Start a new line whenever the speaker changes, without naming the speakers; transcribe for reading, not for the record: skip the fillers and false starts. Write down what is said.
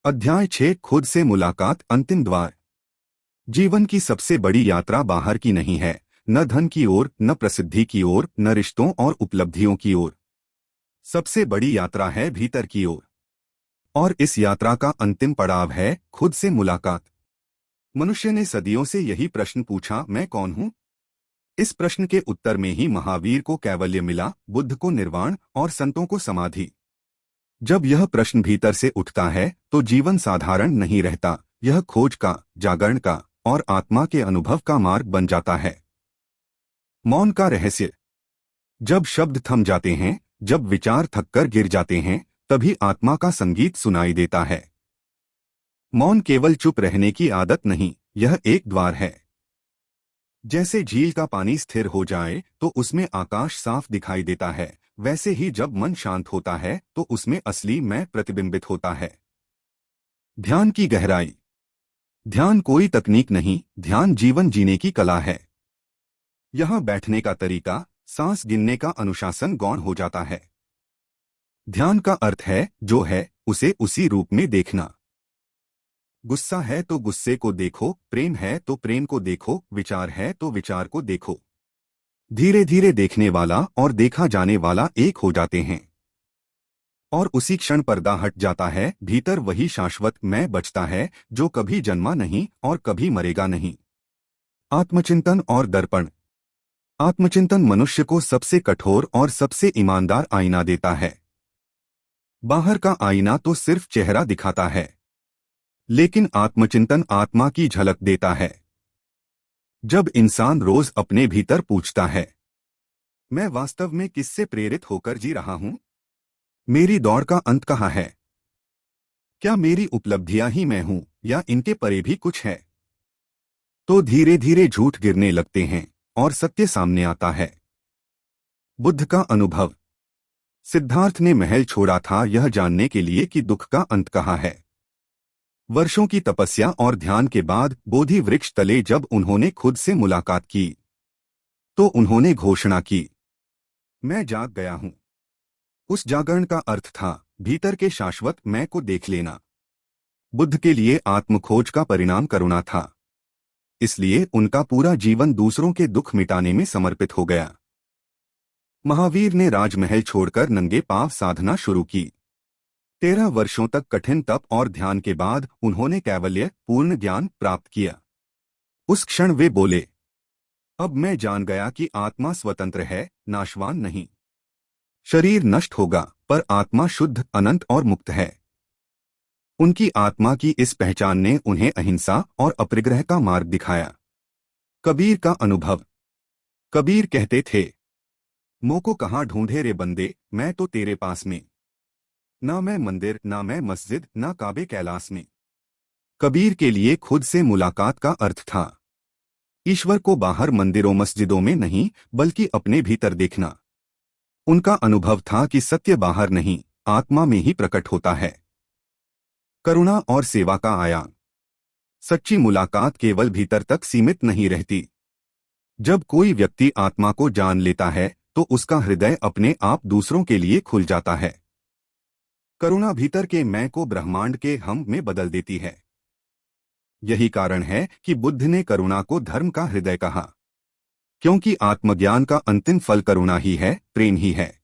अध्याय 6 खुद से मुलाकात अंतिम द्वार। जीवन की सबसे बड़ी यात्रा बाहर की नहीं है, न धन की ओर, न प्रसिद्धि की ओर, न रिश्तों और उपलब्धियों की ओर। सबसे बड़ी यात्रा है भीतर की ओर। और इस यात्रा का अंतिम पड़ाव है खुद से मुलाकात। मनुष्य ने सदियों से यही प्रश्न पूछा, मैं कौन हूँ? इस प्रश्न के उत्तर में ही महावीर को कैवल्य मिला, बुद्ध को निर्वाण और संतों को समाधि। जब यह प्रश्न भीतर से उठता है तो जीवन साधारण नहीं रहता, यह खोज का, जागरण का और आत्मा के अनुभव का मार्ग बन जाता है। मौन का रहस्य। जब शब्द थम जाते हैं, जब विचार थककर गिर जाते हैं, तभी आत्मा का संगीत सुनाई देता है। मौन केवल चुप रहने की आदत नहीं, यह एक द्वार है। जैसे झील का पानी स्थिर हो जाए तो उसमें आकाश साफ दिखाई देता है, वैसे ही जब मन शांत होता है तो उसमें असली मैं प्रतिबिंबित होता है। ध्यान की गहराई। ध्यान कोई तकनीक नहीं, ध्यान जीवन जीने की कला है। यहाँ बैठने का तरीका, सांस गिनने का अनुशासन गौण हो जाता है। ध्यान का अर्थ है जो है उसे उसी रूप में देखना। गुस्सा है तो गुस्से को देखो, प्रेम है तो प्रेम को देखो, विचार है तो विचार को देखो। धीरे धीरे देखने वाला और देखा जाने वाला एक हो जाते हैं। और उसी क्षण पर्दा हट जाता है, भीतर वही शाश्वत मैं बचता है जो कभी जन्मा नहीं और कभी मरेगा नहीं। आत्मचिंतन और दर्पण। आत्मचिंतन मनुष्य को सबसे कठोर और सबसे ईमानदार आईना देता है। बाहर का आईना तो सिर्फ चेहरा दिखाता है, लेकिन आत्मचिंतन आत्मा की झलक देता है। जब इंसान रोज अपने भीतर पूछता है, मैं वास्तव में किससे प्रेरित होकर जी रहा हूं? मेरी दौड़ का अंत कहाँ है? क्या मेरी उपलब्धियां ही मैं हूं या इनके परे भी कुछ है? तो धीरे धीरे झूठ गिरने लगते हैं और सत्य सामने आता है। बुद्ध का अनुभव। सिद्धार्थ ने महल छोड़ा था यह जानने के लिए कि दुख का अंत कहाँ है। वर्षों की तपस्या और ध्यान के बाद बोधि वृक्ष तले जब उन्होंने खुद से मुलाकात की तो उन्होंने घोषणा की, मैं जाग गया हूं। उस जागरण का अर्थ था भीतर के शाश्वत मैं को देख लेना। बुद्ध के लिए आत्मखोज का परिणाम करुणा था, इसलिए उनका पूरा जीवन दूसरों के दुख मिटाने में समर्पित हो गया। महावीर ने राजमहल छोड़कर नंगे पांव साधना शुरू की। 13 वर्षों तक कठिन तप और ध्यान के बाद उन्होंने कैवल्य पूर्ण ज्ञान प्राप्त किया। उस क्षण वे बोले, अब मैं जान गया कि आत्मा स्वतंत्र है, नाशवान नहीं। शरीर नष्ट होगा पर आत्मा शुद्ध, अनंत और मुक्त है। उनकी आत्मा की इस पहचान ने उन्हें अहिंसा और अपरिग्रह का मार्ग दिखाया। कबीर का अनुभव। कबीर कहते थे, मोको कहाँ ढूंढे रे बंदे, मैं तो तेरे पास में। ना मैं मंदिर, ना मैं मस्जिद, ना काबे कैलाश में। कबीर के लिए खुद से मुलाकात का अर्थ था ईश्वर को बाहर मंदिरों मस्जिदों में नहीं, बल्कि अपने भीतर देखना। उनका अनुभव था कि सत्य बाहर नहीं, आत्मा में ही प्रकट होता है। करुणा और सेवा का आयाम। सच्ची मुलाकात केवल भीतर तक सीमित नहीं रहती। जब कोई व्यक्ति आत्मा को जान लेता है तो उसका हृदय अपने आप दूसरों के लिए खुल जाता है। करुणा भीतर के मैं को ब्रह्मांड के हम में बदल देती है। यही कारण है कि बुद्ध ने करुणा को धर्म का हृदय कहा, क्योंकि आत्मज्ञान का अंतिम फल करुणा ही है, प्रेम ही है।